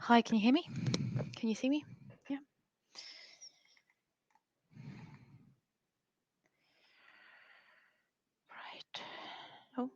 Hi, can you hear me? Can you see me? Yeah. Right. Oh.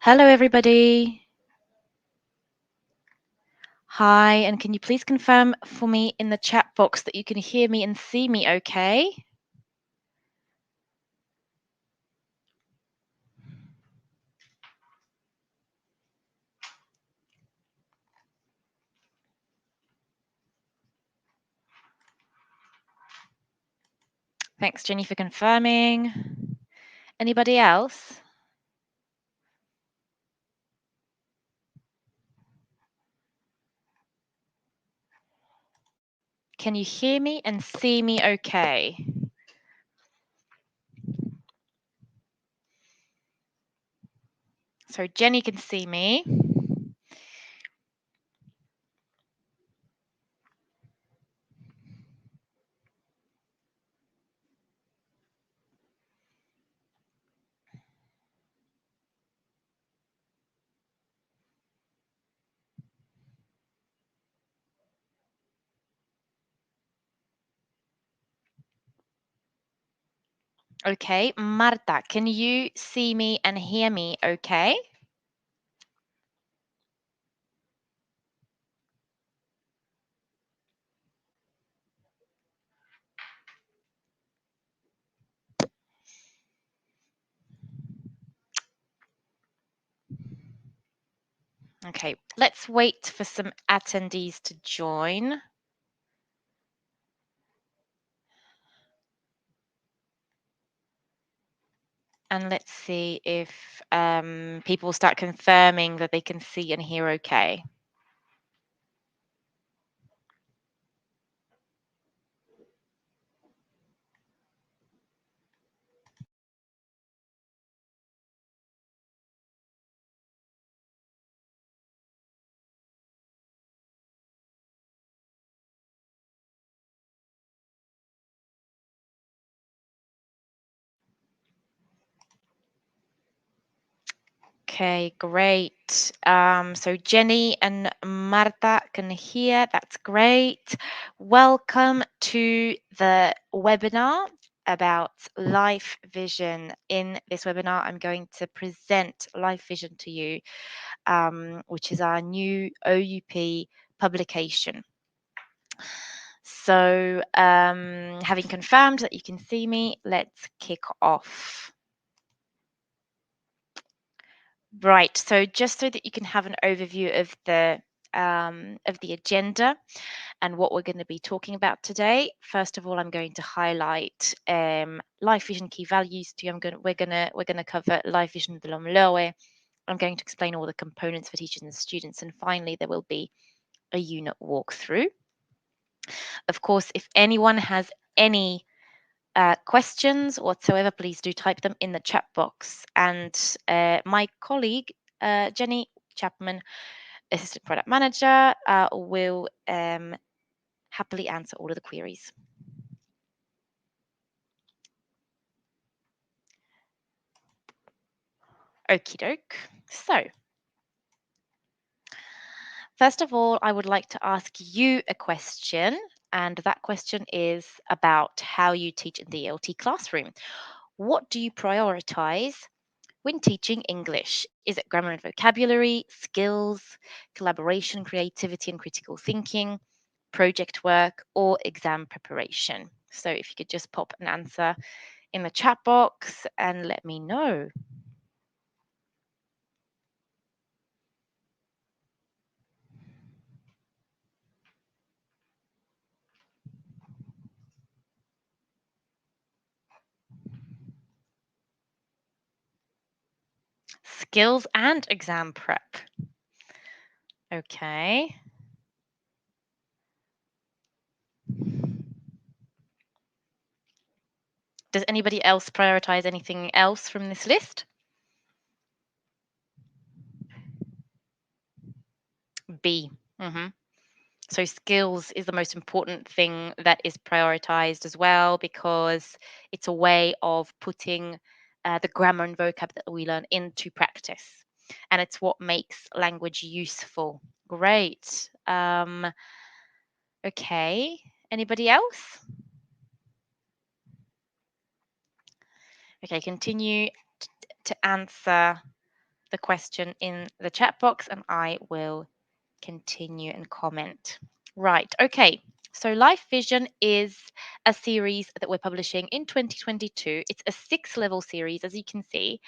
Hello, everybody. Hi, and can you please confirm for me in the chat box that you can hear me and see me okay? Thanks, Jenny, for confirming. Anybody else? Can you hear me and see me okay? So Jenny can see me. Okay, Marta, can you see me and hear me okay? Okay, let's wait for some attendees to join. And let's see if people start confirming that they can see and hear okay. Okay, great. So Jenny and Marta can hear. That's great. Welcome to the webinar about life vision. In this webinar, I'm going to present life vision to you, which is our new OUP publication. So having confirmed that you can see me, let's kick off. Right, so just so that you can have an overview of the agenda and what we're going to be talking about today. First of all, I'm going to highlight life vision key values to you. We're gonna cover life vision de l'homme. I'm going to explain all the components for teachers and students, and finally there will be a unit walkthrough. Of course, if anyone has any questions whatsoever, please do type them in the chat box. And my colleague, Jenny Chapman, Assistant Product Manager, will happily answer all of the queries. Okie doke. So, first of all, I would like to ask you a question. And that question is about how you teach in the ELT classroom. What do you prioritize when teaching English? Is it grammar and vocabulary, skills, collaboration, creativity, and critical thinking, project work, or exam preparation? So if you could just pop an answer in the chat box and let me know. Skills and exam prep. Okay. Does anybody else prioritize anything else from this list? B. So skills is the most important thing that is prioritized as well, because it's a way of putting the grammar and vocab that we learn into practice. And it's what makes language useful. Great. Okay. Anybody else? Okay, continue to answer the question in the chat box and I will continue and comment. Right, okay. So Life Vision is a series that we're publishing in 2022. It's a 6-level series, as you can see.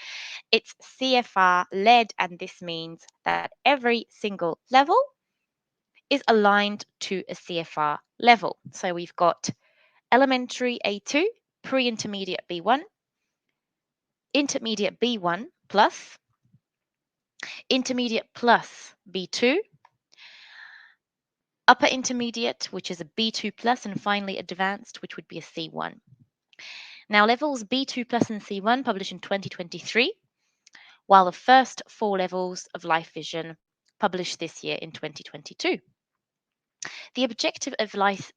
It's CFR led, and this means that every single level is aligned to a CFR level. So we've got elementary A2, pre-intermediate B1, intermediate B1 plus, intermediate plus B2, upper intermediate, which is a B2 plus, and finally advanced, which would be a C1. Now, levels B2 plus and C1 published in 2023, while the first 4 levels of Life Vision published this year in 2022. The objective of Life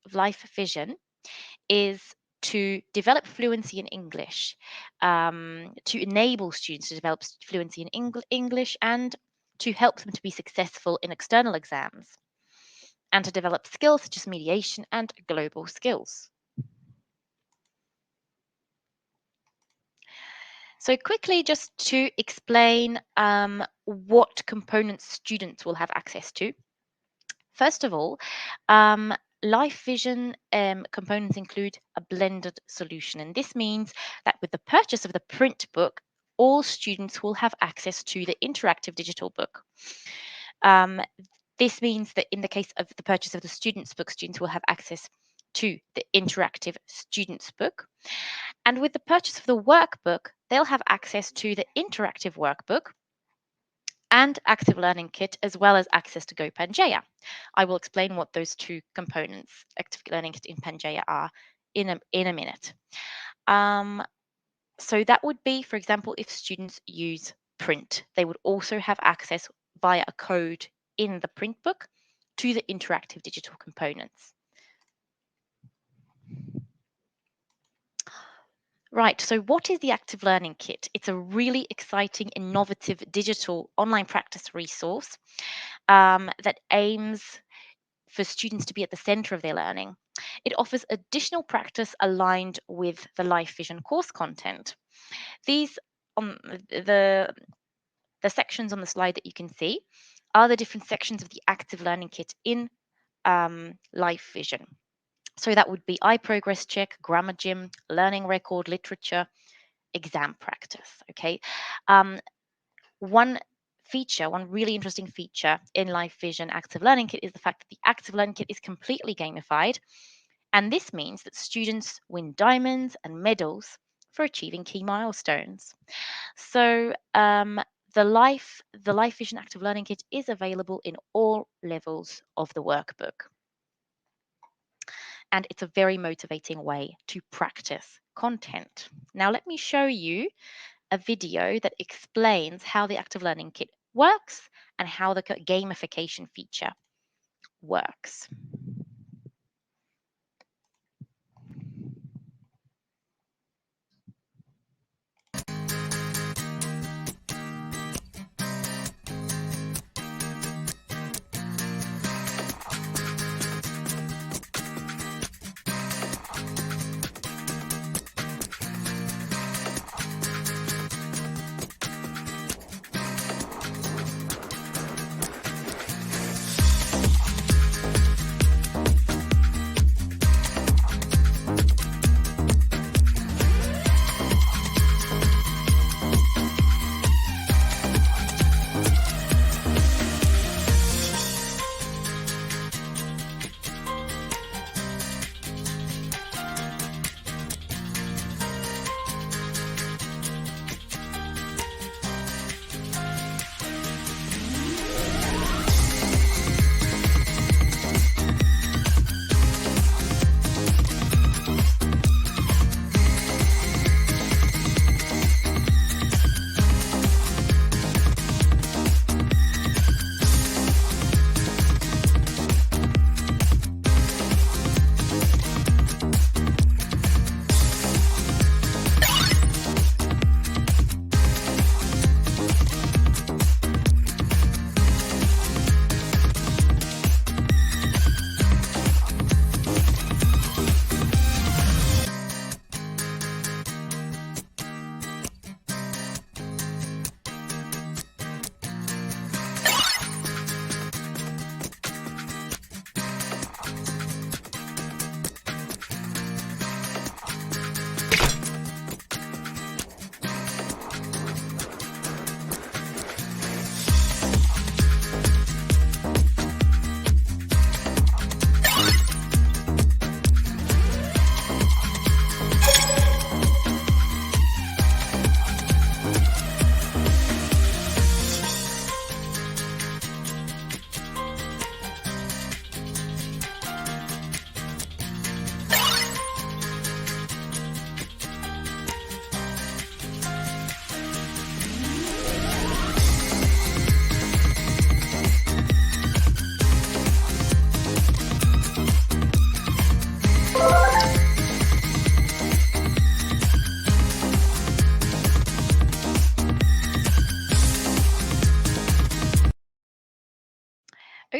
Vision is to develop fluency in English, to enable students to develop fluency in English, and to help them to be successful in external exams, and to develop skills such as mediation and global skills. So quickly, just to explain what components students will have access to. First of all, Life Vision components include a blended solution, and this means that with the purchase of the print book, all students will have access to the interactive digital book. This means that in the case of the purchase of the student's book, students will have access to the interactive student's book. And with the purchase of the workbook, they'll have access to the interactive workbook and active learning kit, as well as access to GoPedro. I will explain what those two components, active learning kit and Pangaea, are in a minute. So that would be, for example, if students use print, they would also have access via a code in the print book to the interactive digital components. Right, so what is the Active Learning Kit? It's a really exciting, innovative digital online practice resource that aims for students to be at the center of their learning. It offers additional practice aligned with the Life Vision course content. These on the sections on the slide that you can see are the different sections of the Active Learning Kit in Life Vision. So that would be iProgress check, grammar gym, learning record, literature, exam practice. Okay. One really interesting feature in Life Vision Active Learning Kit is the fact that the Active Learning Kit is completely gamified. And this means that students win diamonds and medals for achieving key milestones. So the Life Vision Active Learning Kit is available in all levels of the workbook. And it's a very motivating way to practice content. Now, let me show you a video that explains how the Active Learning Kit works and how the gamification feature works.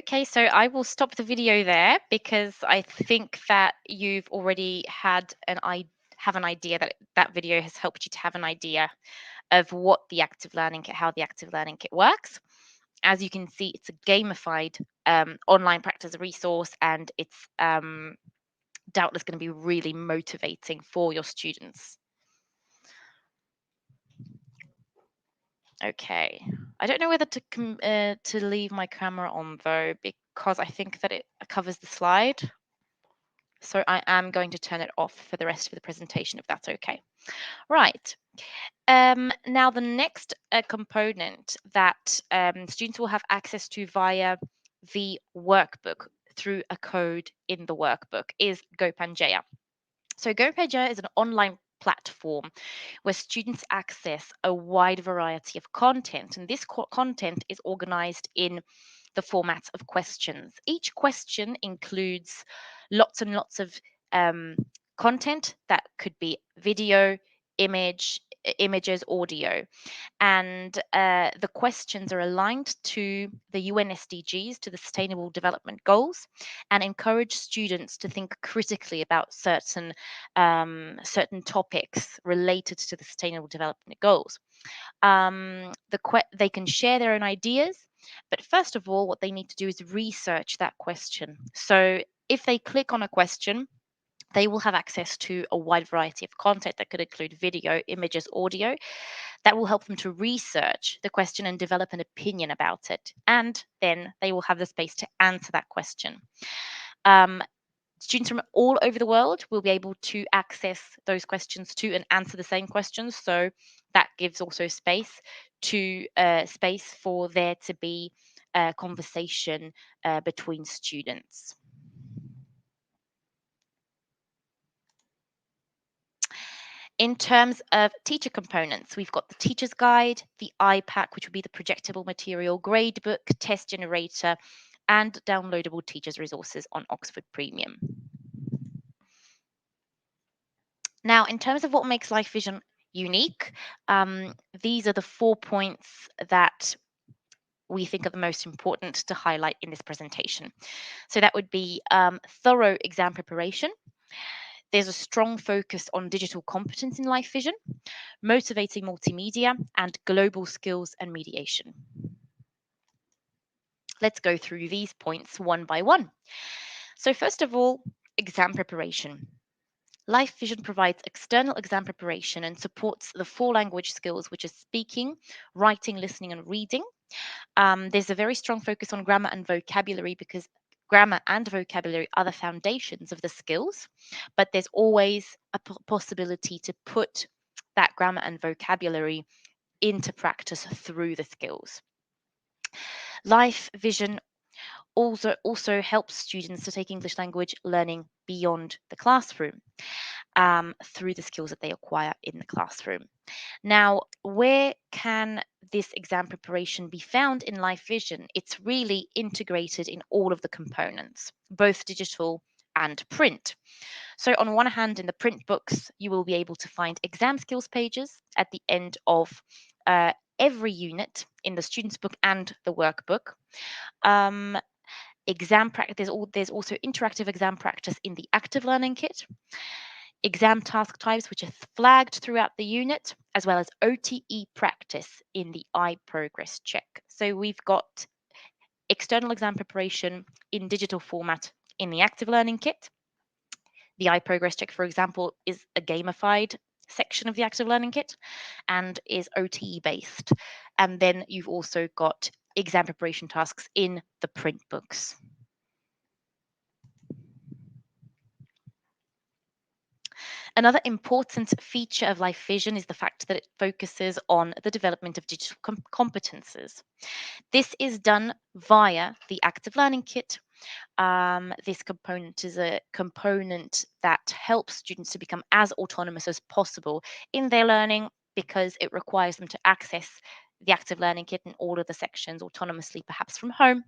Okay, so I will stop the video there because I think that you've already had have an idea that that video has helped you to have an idea of what the active learning kit, how the active learning kit works. As you can see, it's a gamified online practice resource, and it's doubtless going to be really motivating for your students. Okay, I don't know whether to leave my camera on though, because I think that it covers the slide. So I am going to turn it off for the rest of the presentation, if that's okay. Right. Now, the next component that students will have access to via the workbook through a code in the workbook is GoPangea. So GoPedro is an online platform where students access a wide variety of content, and this content is organized in the format of questions. Each question includes lots and lots of um, content that could be video, images, audio, and the questions are aligned to the UN SDGs, to the Sustainable Development Goals, and encourage students to think critically about certain topics related to the Sustainable Development Goals. They can share their own ideas, but first of all, what they need to do is research that question. So if they click on a question, they will have access to a wide variety of content that could include video, images, audio, that will help them to research the question and develop an opinion about it. And then they will have the space to answer that question. Um, Students from all over the world will be able to access those questions too and answer the same questions. So that gives also space for there to be a conversation between students. In terms of teacher components, we've got the teacher's guide, the iPack, which would be the projectable material, gradebook, test generator, and downloadable teachers' resources on Oxford Premium. Now, in terms of what makes Life Vision unique, these are the 4 points that we think are the most important to highlight in this presentation. So that would be thorough exam preparation. There's a strong focus on digital competence in Life Vision, motivating multimedia, and global skills and mediation. Let's go through these points one by one. So first of all, exam preparation. Life Vision provides external exam preparation and supports the 4 language skills, which is speaking, writing, listening, and reading. There's a very strong focus on grammar and vocabulary because grammar and vocabulary are the foundations of the skills, but there's always a possibility to put that grammar and vocabulary into practice through the skills. Life Vision also helps students to take English language learning beyond the classroom through the skills that they acquire in the classroom. Now, where can this exam preparation be found in Life Vision? It's really integrated in all of the components, both digital and print. So on one hand, in the print books, you will be able to find exam skills pages at the end of every unit in the student's book and the workbook. Exam practice, there's also interactive exam practice in the active learning kit, exam task types which are flagged throughout the unit, as well as OTE practice in the iProgress check. So we've got external exam preparation in digital format in the active learning kit. The iProgress check, for example, is a gamified section of the active learning kit and is OTE based. And then you've also got exam preparation tasks in the print books. Another important feature of Life Vision is the fact that it focuses on the development of digital competences. This is done via the active learning kit. This component is a component that helps students to become as autonomous as possible in their learning because it requires them to access the active learning kit and all of the sections autonomously, perhaps from home.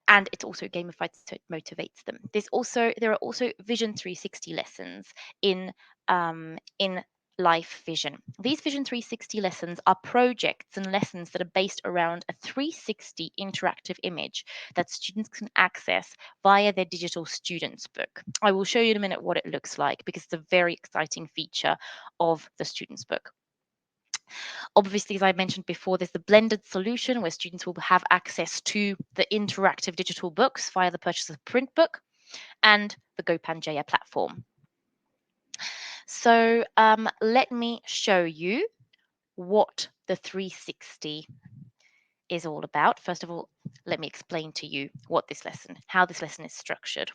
And it's also gamified, so it motivates them. There are also Vision 360 lessons in Life Vision. These Vision 360 lessons are projects and lessons that are based around a 360 interactive image that students can access via their digital students book. I will show you in a minute what it looks like because it's a very exciting feature of the students book. Obviously, as I mentioned before, there's the blended solution where students will have access to the interactive digital books via the purchase of print book and the GoPedro platform. So let me show you what the 360 is all about. First of all, let me explain to you how this lesson is structured.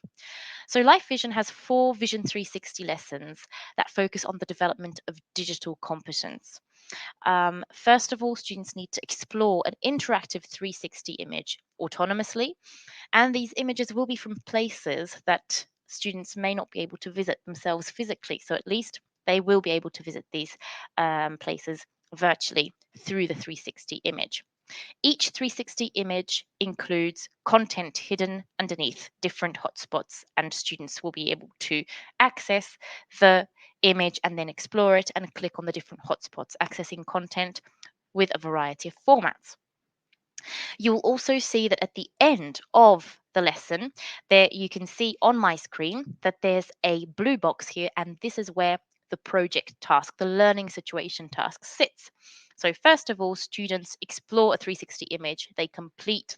So Life Vision has 4 Vision 360 lessons that focus on the development of digital competence. First of all, students need to explore an interactive 360 image autonomously, and these images will be from places that students may not be able to visit themselves physically. So at least they will be able to visit these places virtually through the 360 image. Each 360 image includes content hidden underneath different hotspots, and students will be able to access the image and then explore it and click on the different hotspots, accessing content with a variety of formats. You will also see that at the end of the lesson, there you can see on my screen that there's a blue box here, and this is where the project task, the learning situation task sits. So first of all, students explore a 360 image. They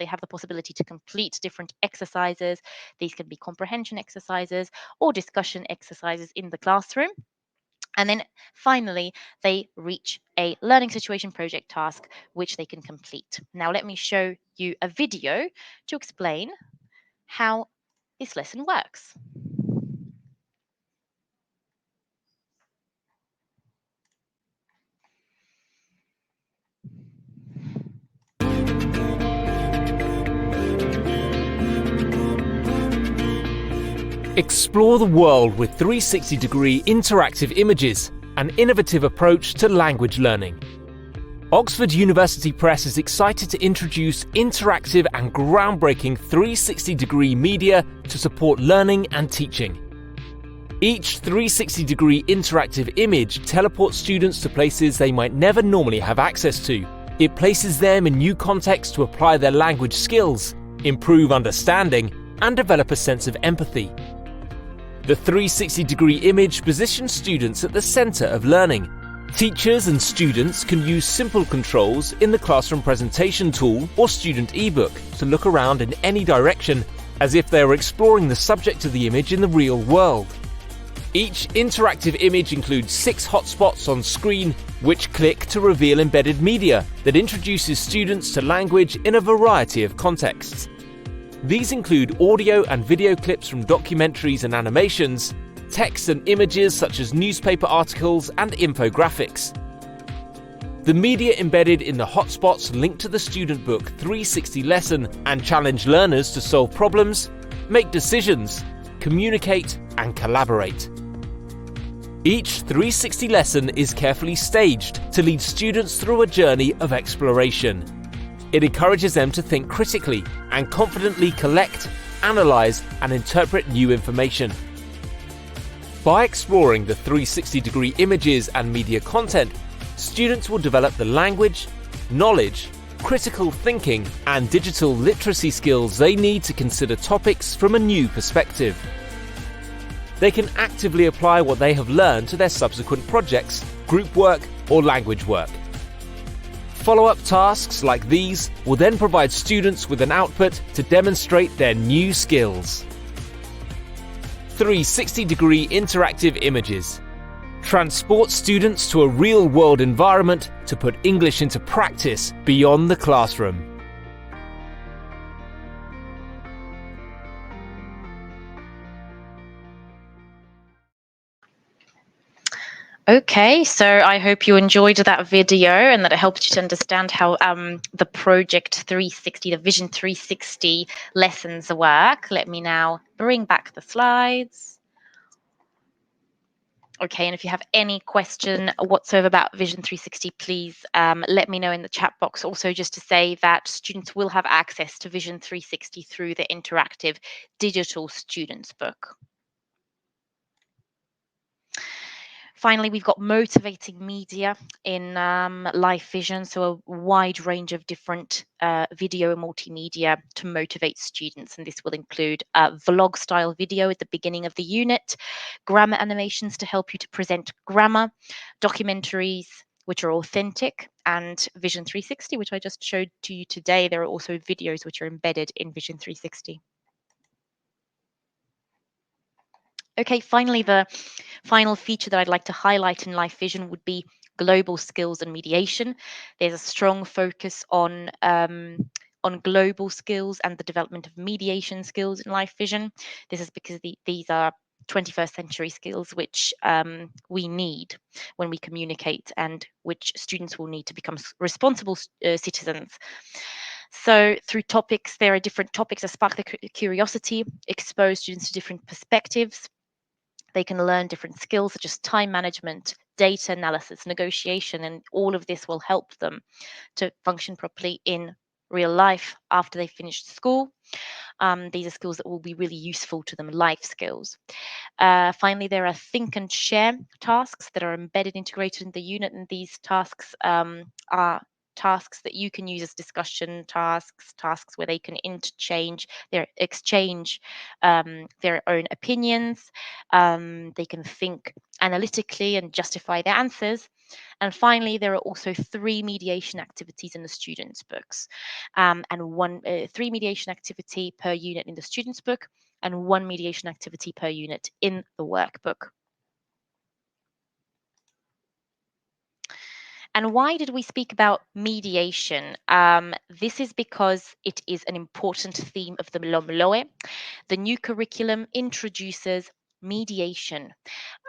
have the possibility to complete different exercises. These can be comprehension exercises or discussion exercises in the classroom. And then finally, they reach a learning situation project task, which they can complete. Now, let me show you a video to explain how this lesson works. Explore the world with 360-degree interactive images, an innovative approach to language learning. Oxford University Press is excited to introduce interactive and groundbreaking 360-degree media to support learning and teaching. Each 360-degree interactive image teleports students to places they might never normally have access to. It places them in new contexts to apply their language skills, improve understanding, and develop a sense of empathy. The 360-degree image positions students at the center of learning. Teachers and students can use simple controls in the classroom presentation tool or student ebook to look around in any direction as if they were exploring the subject of the image in the real world. Each interactive image includes 6 hotspots on screen which click to reveal embedded media that introduces students to language in a variety of contexts. These include audio and video clips from documentaries and animations, text and images such as newspaper articles and infographics. The media embedded in the hotspots link to the student book 360 lesson and challenge learners to solve problems, make decisions, communicate and collaborate. Each 360 lesson is carefully staged to lead students through a journey of exploration. It encourages them to think critically and confidently collect, analyze, and interpret new information. By exploring the 360-degree images and media content, students will develop the language, knowledge, critical thinking, and digital literacy skills they need to consider topics from a new perspective. They can actively apply what they have learned to their subsequent projects, group work, or language work. Follow-up tasks like these will then provide students with an output to demonstrate their new skills. 360-degree interactive images. Transport students to a real-world environment to put English into practice beyond the classroom. Okay, so I hope you enjoyed that video and that it helped you to understand how the Project 360, the Vision 360 lessons work. Let me now bring back the slides. Okay, and if you have any question whatsoever about Vision 360, please let me know in the chat box. Also, just to say that students will have access to Vision 360 through the interactive digital students book. Finally, we've got motivating media in live vision, so a wide range of different video and multimedia to motivate students. And this will include vlog style video at the beginning of the unit, grammar animations to help you to present grammar, documentaries which are authentic, and Vision 360, which I just showed to you today. There are also videos which are embedded in Vision 360. Okay, finally, the final feature that I'd like to highlight in Life Vision would be global skills and mediation. There's a strong focus on global skills and the development of mediation skills in Life Vision. This is because these are 21st century skills which we need when we communicate and which students will need to become responsible citizens. So through topics, there are different topics that spark the curiosity, expose students to different perspectives. They can learn different skills such as time management, data analysis, negotiation, and all of this will help them to function properly in real life after they finish school. These are skills that will be really useful to them, life skills. Finally, there are think and share tasks that are embedded, integrated in the unit, and these tasks are tasks that you can use as discussion tasks where they can exchange their own opinions. They can think analytically and justify their answers. And finally, there are also 3 mediation activities in the students' books, and 3 mediation activity per unit in the students' book, and 1 mediation activity per unit in the workbook. And why did we speak about mediation? This is because it is an important theme of the LOMLOE. The new curriculum introduces mediation.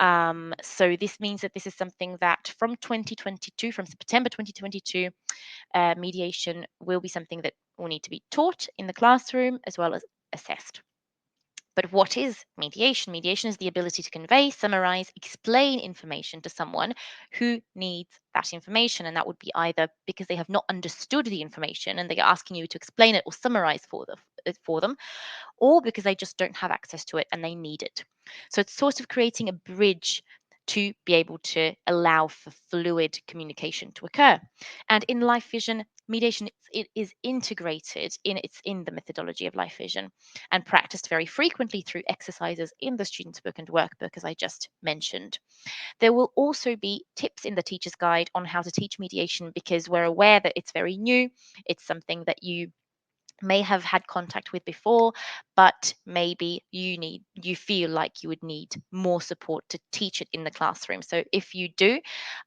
So this means that this is something that from 2022, from September 2022, mediation will be something that will need to be taught in the classroom as well as assessed. But what is mediation? Mediation is the ability to convey, summarize, explain information to someone who needs that information. And that would be either because they have not understood the information and they're asking you to explain it or summarize for them, or because they just don't have access to it and they need it. So it's sort of creating a bridge to be able to allow for fluid communication to occur. And in Life Vision, mediation it is integrated in the methodology of Life Vision and practiced very frequently through exercises in the student's book and workbook, as I just mentioned. There will also be tips in the teacher's guide on how to teach mediation because we're aware that it's very new. It's something that you may have had contact with before, but maybe you feel like you would need more support to teach it in the classroom. So if you do,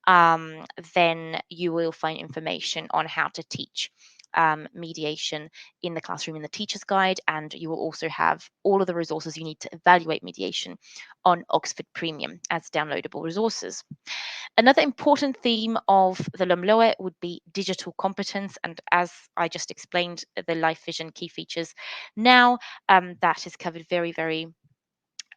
then you will find information on how to teach mediation in the classroom in the teacher's guide, and you will also have all of the resources you need to evaluate mediation on Oxford Premium as downloadable resources. Another important theme of the LOMLOE would be digital competence. And as I just explained, the Life Vision key features now, that is covered very, very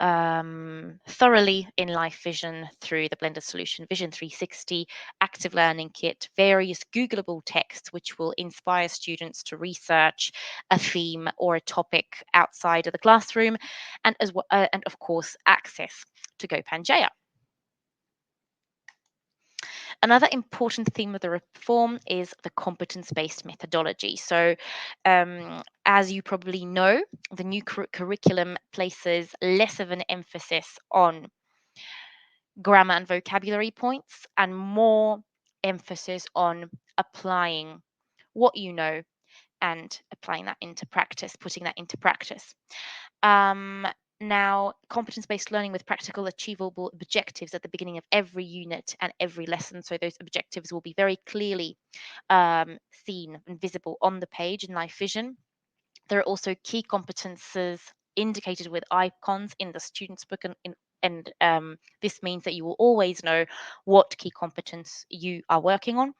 thoroughly in Life Vision through the blended solution, Vision 360, Active Learning Kit, various Googleable texts which will inspire students to research a theme or a topic outside of the classroom, and and of course access to GoPangea. Another important theme of the reform is the competence-based methodology. So, as you probably know, the new curriculum places less of an emphasis on grammar and vocabulary points and more emphasis on applying what you know and applying that into practice, putting that into practice. Um, Now, competence-based learning with practical, achievable objectives at the beginning of every unit and every lesson. So those objectives will be very clearly seen and visible on the page in Life Vision. There are also key competences indicated with icons in the student's book, and this means that you will always know what key competence you are working on.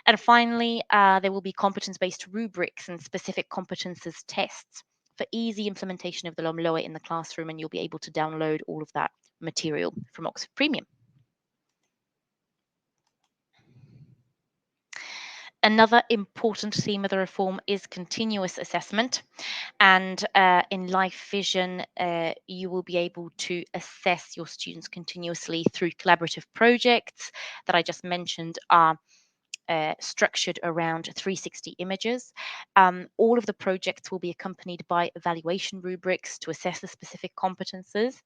And finally, there will be competence-based rubrics and specific competences tests for easy implementation of the LOMLOE in the classroom, and you'll be able to download all of that material from Oxford Premium. Another important theme of the reform is continuous assessment. And in Life Vision, you will be able to assess your students continuously through collaborative projects that I just mentioned are structured around 360 images. All of the projects will be accompanied by evaluation rubrics to assess the specific competences.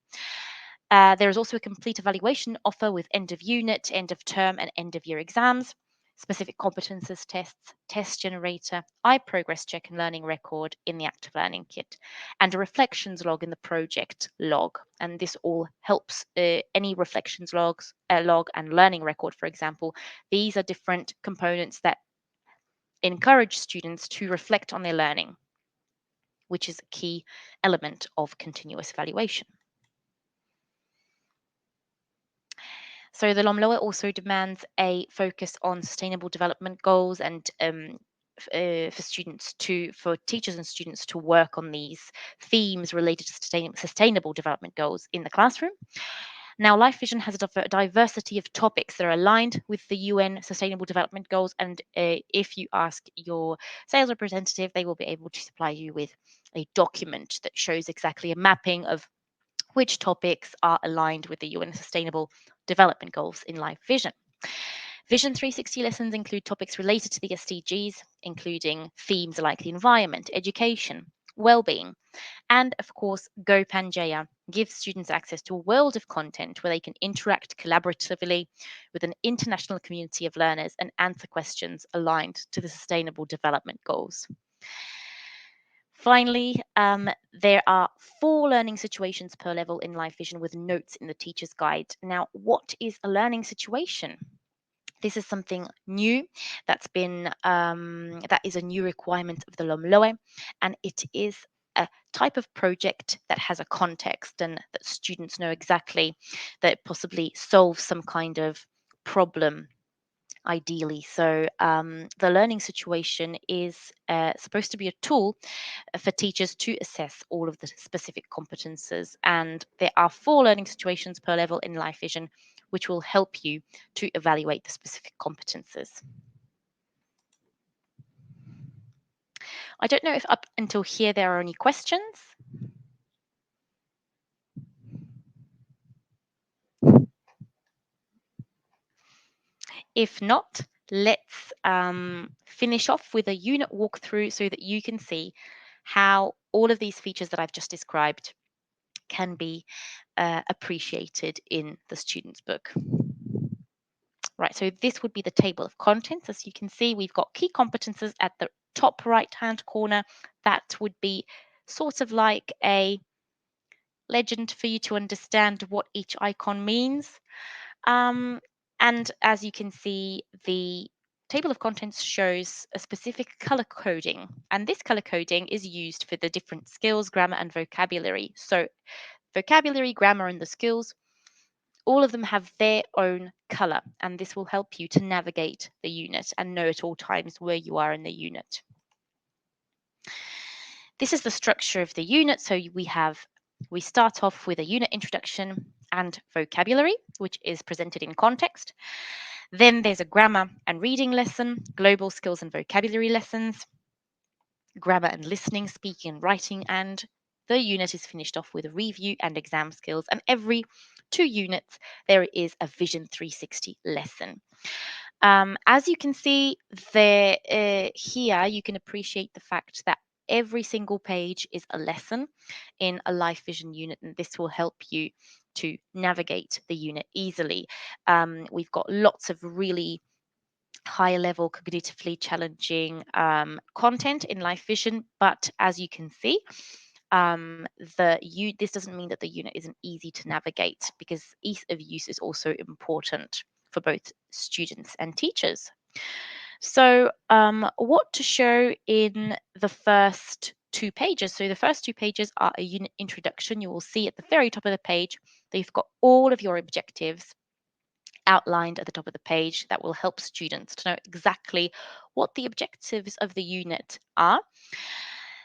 There is also a complete evaluation offer with end of unit, end of term, and end of year exams, specific competences tests, test generator, iProgress check and learning record in the active learning kit, and a reflections log in the project log. And this all helps any reflections log and learning record, for example. These are different components that encourage students to reflect on their learning, which is a key element of continuous evaluation. So the LOMLOA also demands a focus on sustainable development goals and for teachers and students to work on these themes related to sustainable development goals in the classroom. Now, Life Vision has a diversity of topics that are aligned with the UN Sustainable Development Goals, and if you ask your sales representative, they will be able to supply you with a document that shows exactly a mapping of which topics are aligned with the UN Sustainable Development Goals in Life Vision. Vision 360 lessons include topics related to the SDGs, including themes like the environment, education, well-being, and of course, GoPangaea gives students access to a world of content where they can interact collaboratively with an international community of learners and answer questions aligned to the Sustainable Development Goals. Finally, there are 4 learning situations per level in Life Vision with notes in the teacher's guide. Now, what is a learning situation? This is something new that is a new requirement of the LOMLOE, and it is a type of project that has a context and that students know exactly that it possibly solves some kind of problem ideally. So the learning situation is supposed to be a tool for teachers to assess all of the specific competences. And there are 4 learning situations per level in Life Vision, which will help you to evaluate the specific competences. I don't know if up until here there are any questions. If not, let's finish off with a unit walkthrough so that you can see how all of these features that I've just described can be appreciated in the student's book. Right, so this would be the table of contents. As you can see, we've got key competences at the top right-hand corner. That would be sort of like a legend for you to understand what each icon means. And as you can see, the table of contents shows a specific color coding, and this color coding is used for the different skills, grammar, and vocabulary. So vocabulary, grammar, and the skills, all of them have their own color, and this will help you to navigate the unit and know at all times where you are in the unit. This is the structure of the unit. So we start off with a unit introduction and vocabulary, which is presented in context. Then there's a grammar and reading lesson, global skills and vocabulary lessons, grammar and listening, speaking and writing, and the unit is finished off with a review and exam skills. And every 2 units, there is a Vision 360 lesson. As you can see there, here you can appreciate the fact that every single page is a lesson in a Life Vision unit, and this will help you to navigate the unit easily. We've got lots of really high level, cognitively challenging content in Life Vision, but as you can see, this doesn't mean that the unit isn't easy to navigate, because ease of use is also important for both students and teachers. So what to show in the first 2 pages? So the first 2 pages are a unit introduction. You will see at the very top of the page that you've got all of your objectives outlined at the top of the page that will help students to know exactly what the objectives of the unit are.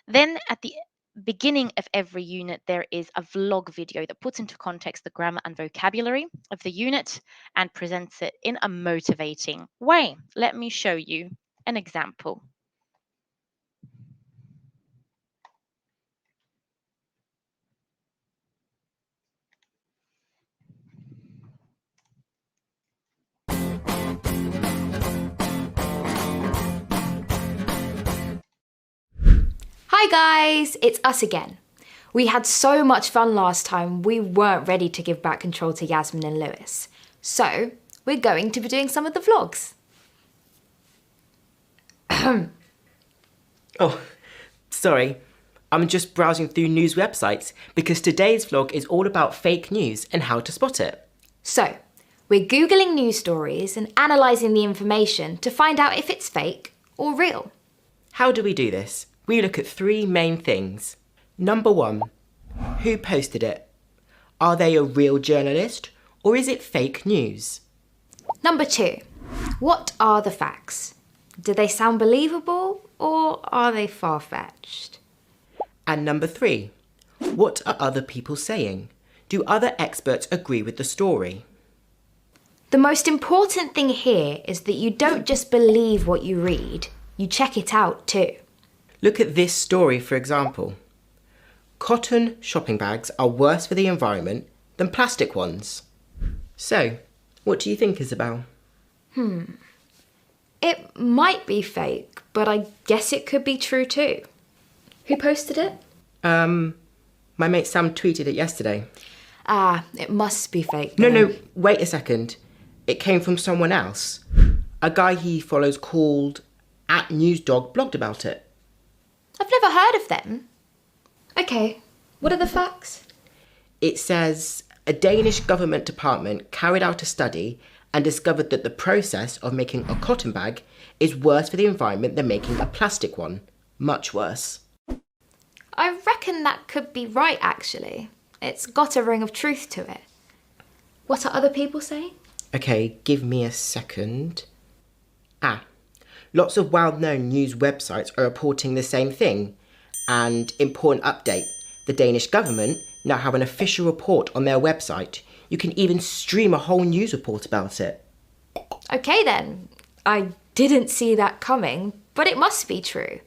Then at the beginning of every unit, there is a vlog video that puts into context the grammar and vocabulary of the unit and presents it in a motivating way. Let me show you an example. Hi guys, it's us again. We had so much fun last time, we weren't ready to give back control to Yasmin and Lewis. So, we're going to be doing some of the vlogs. Oh, sorry. I'm just browsing through news websites because today's vlog is all about fake news and how to spot it. So, we're Googling news stories and analysing the information to find out if it's fake or real. How do we do this? We look at three main things. Number one, who posted it? Are they a real journalist or is it fake news? Number 2, what are the facts? Do they sound believable or are they far-fetched? And number 3, what are other people saying? Do other experts agree with the story? The most important thing here is that you don't just believe what you read, you check it out too. Look at this story, for example. Cotton shopping bags are worse for the environment than plastic ones. So, what do you think, Isabel? It might be fake, but I guess it could be true too. Who posted it? My mate Sam tweeted it yesterday. Ah, it must be fake. No, wait a second. It came from someone else. A guy he follows called @newsdog blogged about it. I've never heard of them. Okay, what are the facts? It says a Danish government department carried out a study and discovered that the process of making a cotton bag is worse for the environment than making a plastic one. Much worse. I reckon that could be right, actually. It's got a ring of truth to it. What are other people saying? Okay, give me a second. Lots of well-known news websites are reporting the same thing. And important update, the Danish government now have an official report on their website. You can even stream a whole news report about it. Okay then, I didn't see that coming, but it must be true.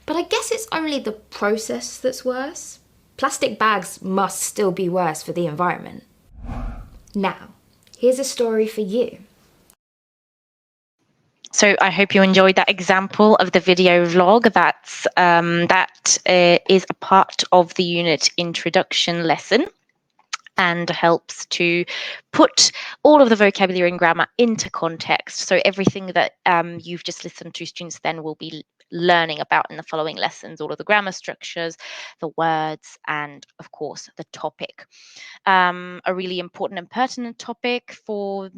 But I guess it's only the process that's worse. Plastic bags must still be worse for the environment. Now, here's a story for you. So I hope you enjoyed that example of the video vlog. That is a part of the unit introduction lesson and helps to put all of the vocabulary and grammar into context. So everything that you've just listened to, students then will be learning about in the following lessons, all of the grammar structures, the words, and of course the topic. A really important and pertinent topic for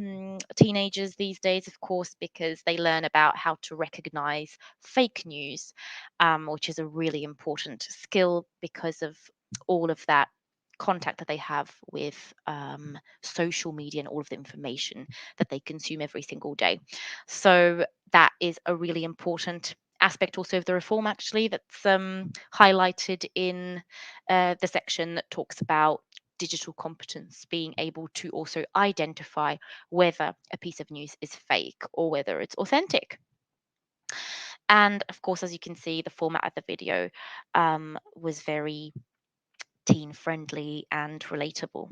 teenagers these days, of course, because they learn about how to recognize fake news, which is a really important skill because of all of that contact that they have with social media and all of the information that they consume every single day. So that is a really important aspect also of the reform, actually, that's highlighted in the section that talks about digital competence, being able to also identify whether a piece of news is fake or whether it's authentic. And of course, as you can see, the format of the video was very teen friendly and relatable.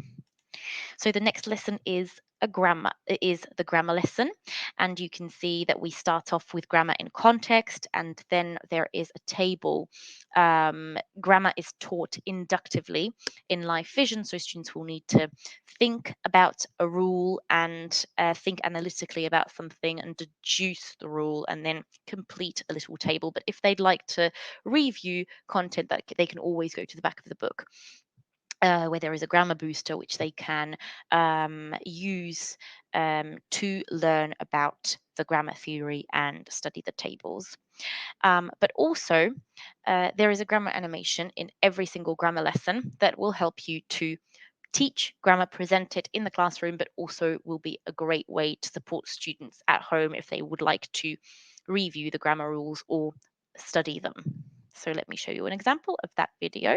So the next lesson is the grammar lesson, and you can see that we start off with grammar in context, and then there is a table. Grammar is taught inductively in live vision, so students will need to think about a rule and think analytically about something and deduce the rule and then complete a little table. But if they'd like to review content, that they can always go to the back of the book. Where there is a grammar booster which they can use to learn about the grammar theory and study the tables. But also, there is a grammar animation in every single grammar lesson that will help you to teach grammar, present it in the classroom, but also will be a great way to support students at home if they would like to review the grammar rules or study them. So let me show you an example of that video.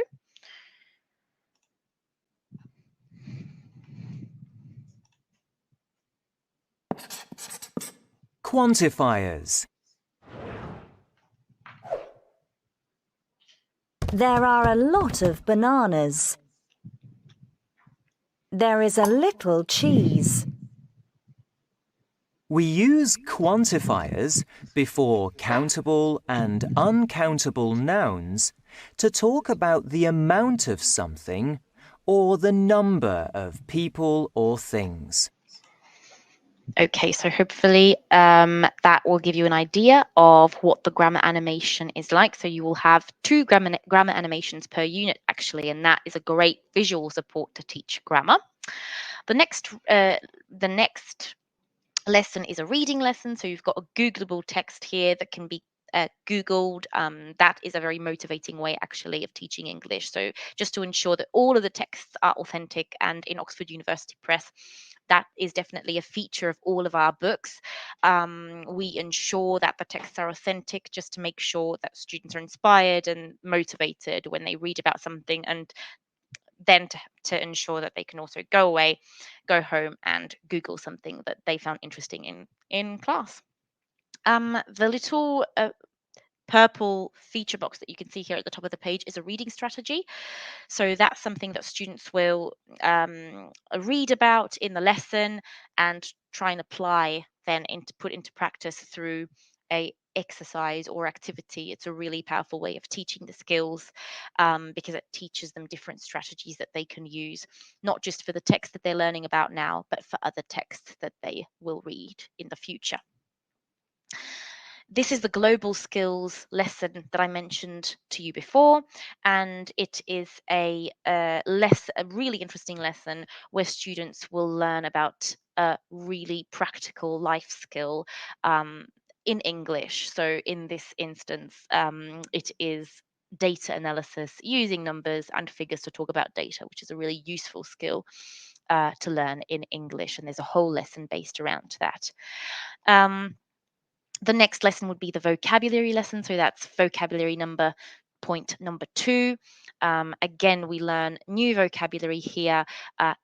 Quantifiers. There are a lot of bananas. There is a little cheese. We use quantifiers before countable and uncountable nouns to talk about the amount of something or the number of people or things. Okay, so hopefully that will give you an idea of what the grammar animation is like. So you will have 2 grammar animations per unit, actually, and that is a great visual support to teach grammar. The next lesson is a reading lesson. So you've got a Googleable text here that can be Googled. That is a very motivating way, actually, of teaching English. So just to ensure that all of the texts are authentic, and in Oxford University Press, that is definitely a feature of all of our books. We ensure that the texts are authentic just to make sure that students are inspired and motivated when they read about something, and then to ensure that they can also go away, go home and Google something that they found interesting in class. The little purple feature box that you can see here at the top of the page is a reading strategy. So that's something that students will read about in the lesson and try and apply then put into practice through a exercise or activity. It's a really powerful way of teaching the skills because it teaches them different strategies that they can use, not just for the text that they're learning about now, but for other texts that they will read in the future. This is the global skills lesson that I mentioned to you before, and it is a really interesting lesson where students will learn about a really practical life skill in English. So in this instance, it is data analysis using numbers and figures to talk about data, which is a really useful skill to learn in English, and there's a whole lesson based around that. The next lesson would be the vocabulary lesson. So that's vocabulary point number 2. Again, we learn new vocabulary here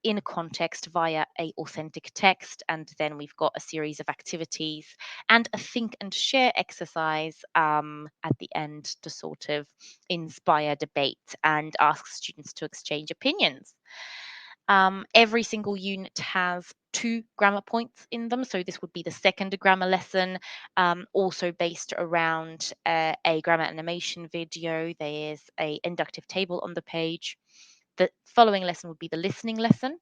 in context via a authentic text. And then we've got a series of activities and a think and share exercise at the end to sort of inspire debate and ask students to exchange opinions. Every single unit has 2 grammar points in them. So this would be the second grammar lesson, also based around a grammar animation video. There's an inductive table on the page. The following lesson would be the listening lesson.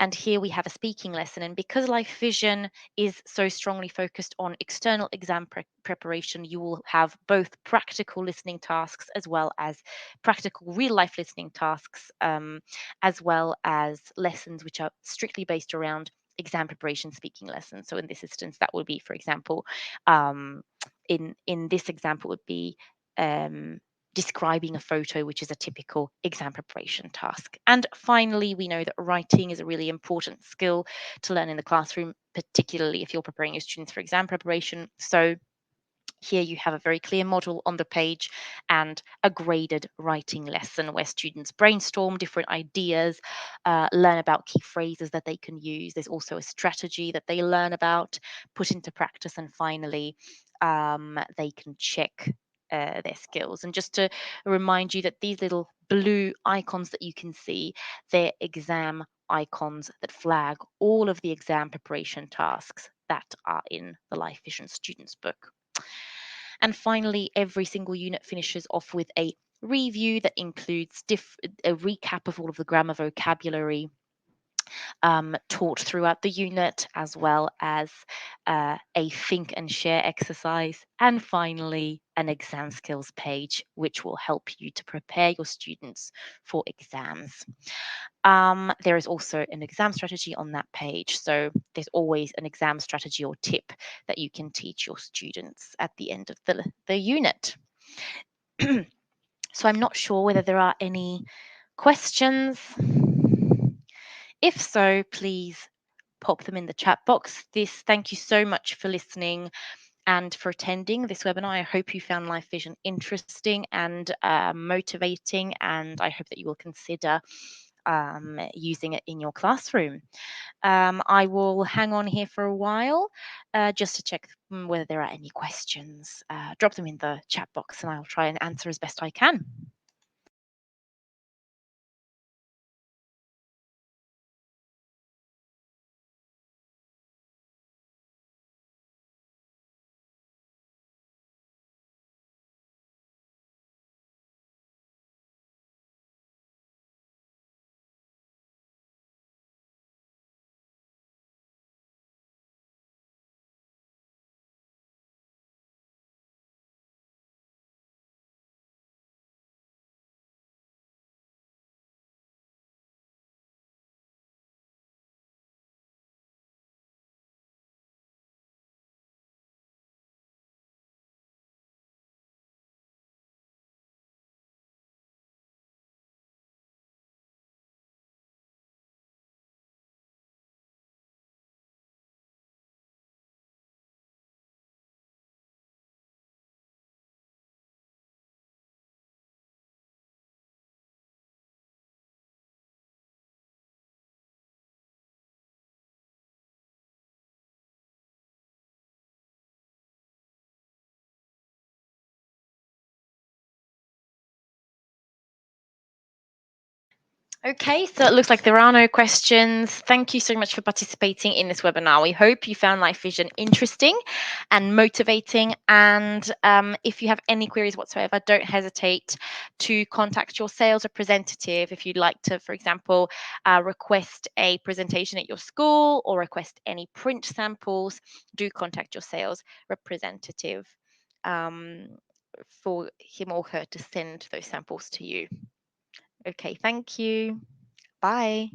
And here we have a speaking lesson. And because Life Vision is so strongly focused on external exam preparation, you will have both practical listening tasks as well as practical real life listening tasks, as well as lessons which are strictly based around exam preparation speaking lessons. So in this instance, that would be, for example, in this example would be describing a photo, which is a typical exam preparation task. And finally, we know that writing is a really important skill to learn in the classroom, particularly if you're preparing your students for exam preparation. So here you have a very clear model on the page and a graded writing lesson where students brainstorm different ideas, learn about key phrases that they can use. There's also a strategy that they learn about, put into practice, and finally, they can check their skills. And just to remind you that these little blue icons that you can see, they're exam icons that flag all of the exam preparation tasks that are in the Life Vision Students book. And finally, every single unit finishes off with a review that includes a recap of all of the grammar vocabulary taught throughout the unit, as well as a think and share exercise, and finally an exam skills page, which will help you to prepare your students for exams. There is also an exam strategy on that page, so there's always an exam strategy or tip that you can teach your students at the end of the unit. So I'm not sure whether there are any questions. If so, please pop them in the chat box. Thank you so much for listening and for attending this webinar. I hope you found Life Vision interesting and motivating, and I hope that you will consider using it in your classroom. I will hang on here for a while just to check whether there are any questions. Drop them in the chat box and I'll try and answer as best I can. Okay, so it looks like there are no questions. Thank you so much for participating in this webinar. We hope you found Life Vision interesting and motivating. And if you have any queries whatsoever, don't hesitate to contact your sales representative if you'd like to, for example, request a presentation at your school or request any print samples. Do contact your sales representative for him or her to send those samples to you. Okay, thank you. Bye.